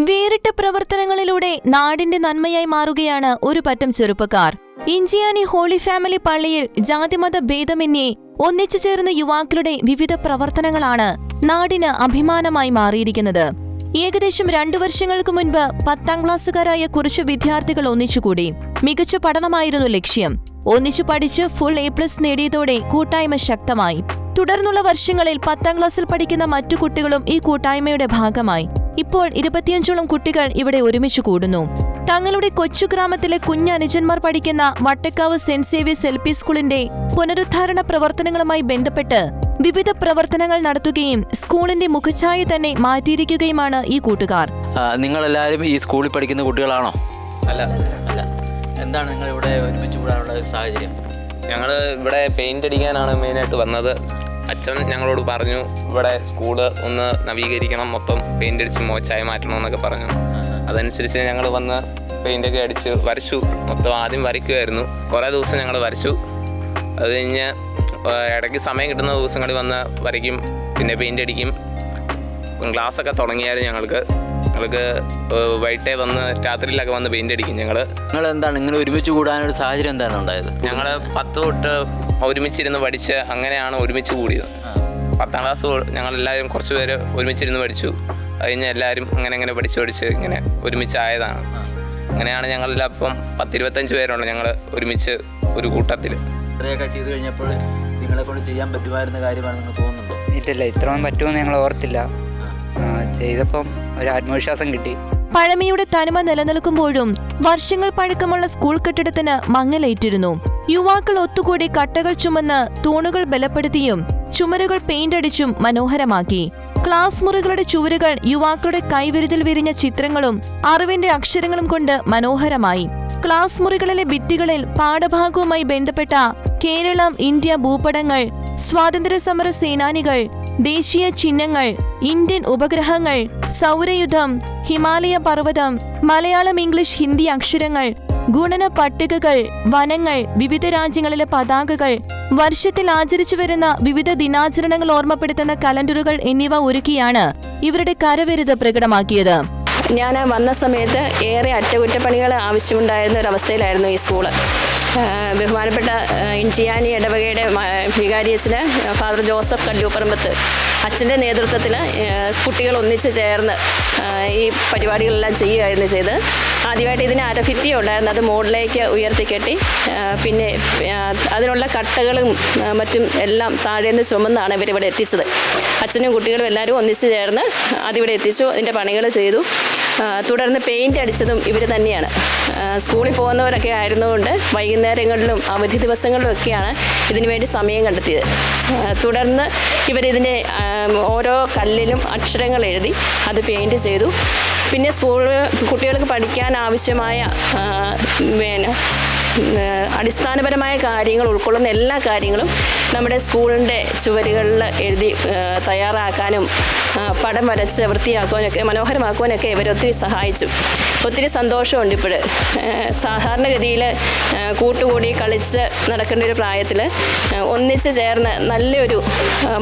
വേറിട്ട പ്രവർത്തനങ്ങളിലൂടെ നാടിന്റെ നന്മയായി മാറുകയാണ് ഒരു പറ്റം ചെറുപ്പക്കാർ. ഇഞ്ചിയാനി ഹോളി ഫാമിലി പള്ളിയിൽ ജാതിമത ഭേദമന്യേ ഒന്നിച്ചു ചേർന്ന യുവാക്കളുടെ വിവിധ പ്രവർത്തനങ്ങളാണ് നാടിന് അഭിമാനമായി മാറിയിരിക്കുന്നത്. ഏകദേശം 2 വർഷങ്ങൾക്ക് മുൻപ് 10ാം ക്ലാസ്സുകാരായ കുറച്ചു വിദ്യാർത്ഥികൾ ഒന്നിച്ചുകൂടി. മികച്ച പഠനമായിരുന്നു ലക്ഷ്യം. ഒന്നിച്ചു പഠിച്ച് ഫുൾ A+ നേടിയതോടെ കൂട്ടായ്മ ശക്തമായി. തുടർന്നുള്ള വർഷങ്ങളിൽ 10ാം ക്ലാസ്സിൽ പഠിക്കുന്ന മറ്റു കുട്ടികളും ഈ കൂട്ടായ്മയുടെ ഭാഗമായി. ഇപ്പോൾ 25ഓളം കുട്ടികൾ ഇവിടെ ഒരുമിച്ചു കൂടുന്നു. തങ്ങളുടെ കൊച്ചു ഗ്രാമത്തിലെ കുഞ്ഞനുജന്മാർ പഠിക്കുന്ന വട്ടക്കാവ് സെന്റ് സേവ്യേഴ്സ് LP സ്കൂളിന്റെ പുനരുദ്ധാരണ പ്രവർത്തനങ്ങളുമായി ബന്ധപ്പെട്ട് വിവിധ പ്രവർത്തനങ്ങൾ നടത്തുകയും സ്കൂളിന്റെ മുഖഛായ തന്നെ മാറ്റിയിരിക്കുകയുമാണ് ഈ കൂട്ടുകാർ. നിങ്ങളെല്ലാവരും ഈ സ്കൂളിൽ പഠിക്കുന്ന കുട്ടികളാണോ? അല്ല. എന്താണ് നിങ്ങൾ ഇവിടെ ഒരുമിച്ച് കൂടാനുള്ള സാഹചര്യം? ഞങ്ങൾ ഇവിടെ പെയിൻ്റ് അടിക്കാനാണ് മെയിനായിട്ട് വന്നത്. അച്ഛൻ ഞങ്ങളോട് പറഞ്ഞു ഇവിടെ സ്കൂള് ഒന്ന് നവീകരിക്കണം, മൊത്തം പെയിൻ്റ് അടിച്ച് മോശമായി മാറ്റണമെന്നൊക്കെ പറഞ്ഞു. അതനുസരിച്ച് ഞങ്ങൾ വന്ന് പെയിൻ്റൊക്കെ അടിച്ച് വരച്ചു. മൊത്തം ആദ്യം വരയ്ക്കുമായിരുന്നു. കുറേ ദിവസം ഞങ്ങൾ വരച്ചു. അത് കഴിഞ്ഞ് ഇടയ്ക്ക് സമയം കിട്ടുന്ന ദിവസങ്ങളിൽ വന്ന് വരയ്ക്കും, പിന്നെ പെയിൻ്റ് അടിക്കും. ക്ലാസ്സൊക്കെ തുടങ്ങിയായിരുന്നു ഞങ്ങൾക്ക് വൈകിട്ടേ വന്ന് രാത്രിയിലൊക്കെ വന്ന് പെയിൻ്റ് അടിക്കും. നിങ്ങൾ എന്താണ് ഇങ്ങനെ ഒരുമിച്ച് കൂടാനൊരു സാഹചര്യം എന്താണ് ഉണ്ടായത്? ഞങ്ങൾ 10 തൊട്ട് ഒരുമിച്ചിരുന്ന് പഠിച്ച് അങ്ങനെയാണ് ഒരുമിച്ച് കൂടിയത്. 10ാം ക്ലാസ് ഞങ്ങളെല്ലാവരും കുറച്ച് പേര് ഒരുമിച്ചിരുന്ന് പഠിച്ചു. അത് കഴിഞ്ഞ് എല്ലാവരും അങ്ങനെ പഠിച്ച് ഇങ്ങനെ ഒരുമിച്ചായതാണ്. അങ്ങനെയാണ് ഞങ്ങളെല്ലാം ഇപ്പം 10-25 പേരുണ്ട് ഞങ്ങൾ ഒരുമിച്ച് ഒരു കൂട്ടത്തിൽ. ഇത്രയൊക്കെ ചെയ്ത് കഴിഞ്ഞപ്പോൾ നിങ്ങളെ കൊണ്ട് ചെയ്യാൻ പറ്റുമായിരുന്ന കാര്യമാണ് നിങ്ങൾ തോന്നുന്നുണ്ടോ? ഇല്ല, ഇത്രയും പറ്റുമെന്ന് ഞങ്ങൾ ഓർത്തില്ല. ചെയ്തപ്പം ഒരു ആത്മവിശ്വാസം കിട്ടി. പഴമയുടെ തനിമ നിലനിൽക്കുമ്പോഴും വർഷങ്ങൾ പഴക്കമുള്ള സ്കൂൾ കെട്ടിടത്തിന് മങ്ങലേറ്റിരുന്നു. യുവാക്കൾ ഒത്തുകൂടി കട്ടകൾ ചുമന്ന് തൂണുകൾ ബലപ്പെടുത്തിയും ചുമരുകൾ പെയിന്റ് അടിച്ചും മനോഹരമാക്കി. ക്ലാസ് മുറികളുടെ ചുവരുകൾ യുവാക്കളുടെ കൈവിരുതിൽ വിരിഞ്ഞ ചിത്രങ്ങളും അറിവിന്റെ അക്ഷരങ്ങളും കൊണ്ട് മനോഹരമായി. ക്ലാസ് മുറികളിലെ ഭിത്തികളിൽ പാഠഭാഗവുമായി ബന്ധപ്പെട്ട കേരളം, ഇന്ത്യ ഭൂപടങ്ങൾ, സ്വാതന്ത്ര്യ സമര സേനാനികൾ, ദേശീയ ചിഹ്നങ്ങൾ, ഇന്ത്യൻ ഉപഗ്രഹങ്ങൾ, സൗരയുധം, ഹിമാലയ പർവ്വതം, മലയാളം, ഇംഗ്ലീഷ്, ഹിന്ദി അക്ഷരങ്ങൾ, ഗുണന പട്ടികകൾ, വനങ്ങൾ, വിവിധ രാജ്യങ്ങളിലെ പതാകകൾ, വർഷത്തിൽ ആചരിച്ചു വരുന്ന വിവിധ ദിനാചരണങ്ങൾ ഓർമ്മപ്പെടുത്തുന്ന കലണ്ടറുകൾ എന്നിവ ഒരുക്കിയാണ് ഇവരുടെ കരവിരുത് പ്രകടമാക്കിയത്. ഞാൻ വന്ന സമയത്ത് ഏറെ അറ്റകുറ്റപ്പണികൾ ആവശ്യമുണ്ടായിരുന്ന ഒരവസ്ഥയിലായിരുന്നു ഈ സ്കൂള്. ബഹുമാനപ്പെട്ട ഇഞ്ചിയാനി ഇടവകയുടെ വികാരിയച്ഛന് ഫാദർ ജോസഫ് കല്ലൂപ്പറമ്പത്ത് അച്ഛൻ്റെ നേതൃത്വത്തിൽ കുട്ടികൾ ഒന്നിച്ച് ചേർന്ന് ഈ പരിപാടികളെല്ലാം ചെയ്യുകയായിരുന്നു ചെയ്ത്. ആദ്യമായിട്ട് ഇതിന് അരഭിത്തി ഉണ്ടായിരുന്നു, അത് മുകളിലേക്ക് ഉയർത്തിക്കെട്ടി പിന്നെ അതിനുള്ള കട്ടകളും മറ്റും എല്ലാം താഴേന്ന് ചുമന്നാണ് ഇവരിവിടെ എത്തിച്ചത്. അച്ഛനും കുട്ടികളും എല്ലാവരും ഒന്നിച്ച് ചേർന്ന് അതിവിടെ എത്തിച്ചു, അതിൻ്റെ പണികൾ ചെയ്തു. തുടർന്ന് പെയിൻ്റ് അടിച്ചതും ഇവർ തന്നെയാണ്. സ്കൂളിൽ പോകുന്നവരൊക്കെ ആയിരുന്നുകൊണ്ട് വൈകുന്നേരങ്ങളിലും അവധി ദിവസങ്ങളിലും ഒക്കെയാണ് ഇതിനു വേണ്ടി സമയം കണ്ടെത്തിയത്. തുടർന്ന് ഇവരിതിൻ്റെ ഓരോ കല്ലിലും അക്ഷരങ്ങൾ എഴുതി അത് പെയിൻറ് ചെയ്തു. പിന്നെ കുട്ടികൾക്ക് പഠിക്കാൻ ആവശ്യമായ അടിസ്ഥാനപരമായ കാര്യങ്ങൾ ഉൾക്കൊള്ളുന്ന എല്ലാ കാര്യങ്ങളും നമ്മുടെ സ്കൂളിൻ്റെ ചുവരുകളിൽ എഴുതി തയ്യാറാക്കാനും പടം വരച്ച് വൃത്തിയാക്കുവാനൊക്കെ മനോഹരമാക്കുവാനൊക്കെ ഇവരൊത്തിരി സഹായിച്ചു. ഒത്തിരി സന്തോഷമുണ്ട്. ഇപ്പോൾ സാധാരണഗതിയിൽ കൂട്ടുകൂടി കളിച്ച് നടക്കേണ്ട ഒരു പ്രായത്തിൽ ഒന്നിച്ച് ചേർന്ന് നല്ലൊരു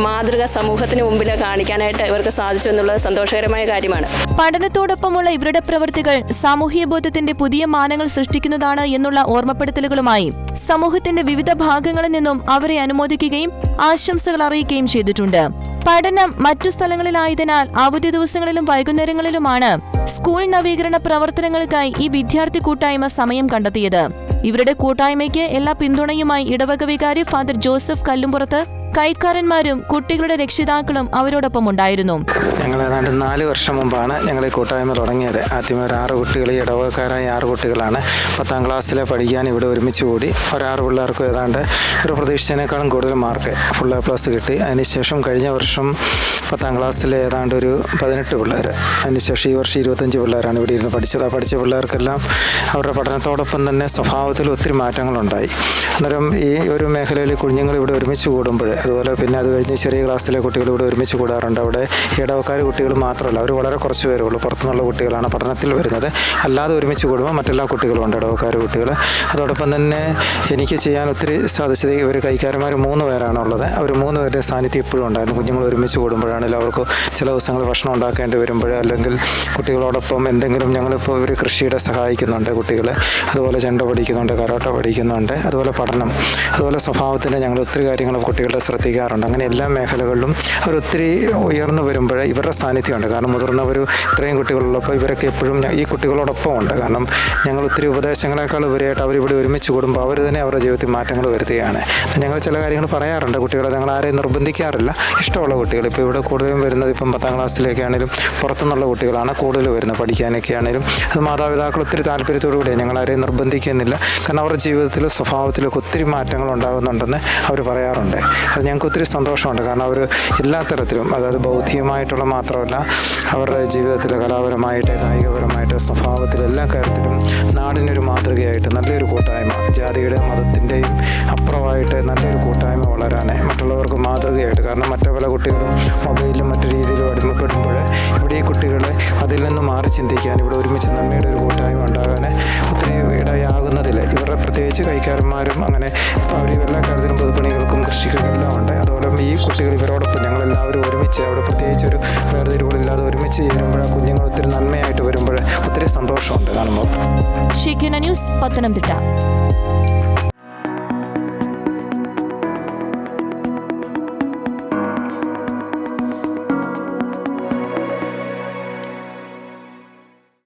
മാതൃക സമൂഹത്തിന് മുമ്പിൽ കാണിക്കാനായിട്ട് ഇവർക്ക് സാധിച്ചു എന്നുള്ളത് സന്തോഷകരമായ കാര്യമാണ്. പഠനത്തോടൊപ്പമുള്ള ഇവരുടെ പ്രവൃത്തികൾ സാമൂഹ്യ ബോധത്തിന്റെ പുതിയ മാനങ്ങൾ സൃഷ്ടിക്കുന്നതാണ് എന്നുള്ള ഓർമ്മപ്പെടുത്തലുകളുമായി സമൂഹത്തിന്റെ വിവിധ ഭാഗങ്ങളിൽ നിന്നും അവരെ അനുമോദിക്കുകയും ആശംസകൾ അറിയിക്കുകയും ചെയ്തിട്ടുണ്ട്. പഠനം മറ്റു സ്ഥലങ്ങളിലായതിനാൽ അവധി ദിവസങ്ങളിലും വൈകുന്നേരങ്ങളിലുമാണ് സ്കൂൾ നവീകരണ പ്രവർത്തനങ്ങൾക്കായി ഈ വിദ്യാർത്ഥി കൂട്ടായ്മ സമയം കണ്ടെത്തിയത്. ഇവരുടെ കൂട്ടായ്മയ്ക്ക് എല്ലാ പിന്തുണയുമായി ഇടവക വികാരി ഫാദർ ജോസഫ് കല്ലുംപുറത്ത്, കൈക്കാരന്മാരും കുട്ടികളുടെ രക്ഷിതാക്കളും അവരോടൊപ്പം ഉണ്ടായിരുന്നു. ഞങ്ങൾ ഏതാണ്ട് 4 വർഷം മുമ്പാണ് ഞങ്ങൾ ഈ കൂട്ടായ്മ തുടങ്ങിയത്. ആദ്യം ഒരു 6 കുട്ടികൾ, ഈ ഇടവകക്കാരായ 6 കുട്ടികളാണ് 10ാം ക്ലാസ്സിൽ പഠിക്കാൻ ഇവിടെ ഒരുമിച്ച് കൂടി. 6 പിള്ളേർക്കും ഏതാണ്ട് ഒരു പ്രതീക്ഷിച്ചതിനേക്കാളും കൂടുതൽ മാർക്ക് ഫുൾ A+ കിട്ടി. അതിനുശേഷം കഴിഞ്ഞ വർഷം 10ാം ക്ലാസ്സിൽ ഏതാണ്ട് ഒരു 18 പിള്ളേർ, അതിനുശേഷം ഈ വർഷം 25 പിള്ളേരാണ് ഇവിടെ ഇരുന്ന് പഠിച്ചത്. ആ പഠിച്ച പിള്ളേർക്കെല്ലാം അവരുടെ പഠനത്തോടൊപ്പം തന്നെ സ്വഭാവത്തിൽ ഒത്തിരി മാറ്റങ്ങളുണ്ടായി. അന്നേരം ഈ ഒരു മേഖലയിൽ കുഞ്ഞുങ്ങൾ ഇവിടെ ഒരുമിച്ച് കൂടുമ്പോൾ അതുപോലെ പിന്നെ അത് കഴിഞ്ഞ് ചെറിയ ക്ലാസ്സിലെ കുട്ടികൾ ഇവിടെ ഒരുമിച്ച് കൂടാറുണ്ട്. അവിടെ ഇടവക്കാർ കുട്ടികൾ മാത്രമല്ല, അവർ വളരെ കുറച്ച് പേരേ ഉള്ളൂ, പുറത്തുനിന്നുള്ള കുട്ടികളാണ് പഠനത്തിൽ വരുന്നത്. അല്ലാതെ ഒരുമിച്ച് കൂടുമ്പോൾ മറ്റെല്ലാ കുട്ടികളും ഉണ്ട്, ഇടവക്കാർ കുട്ടികൾ. അതോടൊപ്പം തന്നെ എനിക്ക് ചെയ്യാൻ ഒത്തിരി സാധിച്ചത് ഇവർ കൈക്കാരന്മാർ 3 പേരാണുള്ളത്. അവർ 3 പേരുടെ സാന്നിധ്യം ഇപ്പോഴും ഉണ്ടായിരുന്നു. കുഞ്ഞുങ്ങൾ ഒരുമിച്ച് കൂടുമ്പോഴാണെങ്കിലും അവർക്ക് ചില ദിവസങ്ങൾ ഭക്ഷണം ഉണ്ടാക്കേണ്ടി വരുമ്പോൾ, അല്ലെങ്കിൽ കുട്ടികളോടൊപ്പം എന്തെങ്കിലും ഞങ്ങളിപ്പോൾ ഇവർ കൃഷിയുടെ സഹായിക്കുന്നുണ്ട് കുട്ടികളെ, അതുപോലെ ചെണ്ട പഠിക്കുന്നുണ്ട്, കരോട്ട പഠിക്കുന്നുണ്ട്, അതുപോലെ പഠനം, അതുപോലെ സ്വഭാവത്തിൻ്റെ ഞങ്ങൾ ഒത്തിരി കാര്യങ്ങൾ കുട്ടികളുടെ ശ്രദ്ധിക്കാറുണ്ട്. അങ്ങനെ എല്ലാ മേഖലകളിലും അവരൊത്തിരി ഉയർന്നു വരുമ്പോൾ ഇവരുടെ സാന്നിധ്യമുണ്ട്. കാരണം മുതിർന്നവർ ഇത്രയും കുട്ടികളുള്ളപ്പോൾ ഇവരൊക്കെ എപ്പോഴും ഈ കുട്ടികളോടൊപ്പം ഉണ്ട്. കാരണം ഞങ്ങൾ ഒത്തിരി ഉപദേശങ്ങളെക്കാൾ ഉപരിയായിട്ട് അവരിവിടെ ഒരുമിച്ച് കൂടുമ്പോൾ അവർ തന്നെ അവരുടെ ജീവിതത്തിൽ മാറ്റങ്ങൾ വരുത്തുകയാണ്. ഞങ്ങൾ ചില കാര്യങ്ങൾ പറയാറുണ്ട് കുട്ടികളെ, ഞങ്ങൾ ആരെയും നിർബന്ധിക്കാറില്ല. ഇഷ്ടമുള്ള കുട്ടികൾ ഇപ്പോൾ ഇവിടെ കൂടുതലും വരുന്നത് ഇപ്പം 10ാം ക്ലാസ്സിലേക്കാണെങ്കിലും പുറത്തുനിന്നുള്ള കുട്ടികളാണ് കൂടുതൽ വരുന്നത്. പഠിക്കാനൊക്കെ ആണെങ്കിലും അത് മാതാപിതാക്കൾ ഒത്തിരി താല്പര്യത്തോടു കൂടി ഞങ്ങൾ ആരെയും നിർബന്ധിക്കുന്നില്ല. കാരണം അവരുടെ ജീവിതത്തിലും സ്വഭാവത്തിലൊക്കെ ഒത്തിരി മാറ്റങ്ങൾ ഉണ്ടാകുന്നുണ്ടെന്ന് അവർ പറയാറുണ്ട്. അത് ഞങ്ങൾക്ക് ഒത്തിരി സന്തോഷമുണ്ട്. കാരണം അവർ എല്ലാ തരത്തിലും, അതായത് ബൗദ്ധികമായിട്ടുള്ള മാത്രമല്ല, അവരുടെ ജീവിതത്തിൽ കലാപരമായിട്ട്, കായികപരമായിട്ട്, സ്വഭാവത്തിൽ, എല്ലാ കാര്യത്തിലും നാടിനൊരു മാതൃകയായിട്ട് നല്ലൊരു കൂട്ടായ്മ, ജാതിയുടെയും മതത്തിൻ്റെയും അപ്പുറമായിട്ട് നല്ലൊരു കൂട്ടായ്മ വളരാൻ, മറ്റുള്ളവർക്ക് മാതൃകയായിട്ട്. കാരണം മറ്റു പല കുട്ടികളും മൊബൈലിലും മറ്റു രീതിയിലും അടിമപ്പെടുമ്പോൾ ഇവിടെ ഈ കുട്ടികളെ അതിൽ നിന്ന് മാറി ചിന്തിക്കാൻ, ഇവിടെ ഒരുമിച്ച് നന്മയുടെ ഒരു കൂട്ടായ്മ ഉണ്ടാകാൻ ഒത്തിരി ഇടയാകുന്നതിൽ ഇവരുടെ പ്രത്യേകിച്ച് കൈക്കാരന്മാരും അങ്ങനെ അവർ എല്ലാ കാര്യത്തിലും പൊതുപ്പണികൾക്കും കൃഷിക്കും എല്ലാം ഉണ്ട്. അതുപോലെ ഈ കുട്ടികൾ ഇവരോടൊപ്പം ഞങ്ങളെല്ലാവരും ഒരുമിച്ച് അവിടെ പ്രത്യേകിച്ചൊരു വേർതിരിവുകളില്ലാതെ ഒരുമിച്ച് ചേരുമ്പോൾ കുഞ്ഞുങ്ങൾ ഒത്തിരി നന്മയായിട്ട് വരുമ്പോൾ ഒത്തിരി സന്തോഷമുണ്ട് കാണുമ്പോൾ. ഷെയ്ഖിന ന്യൂസ്, പത്തനംതിട്ട.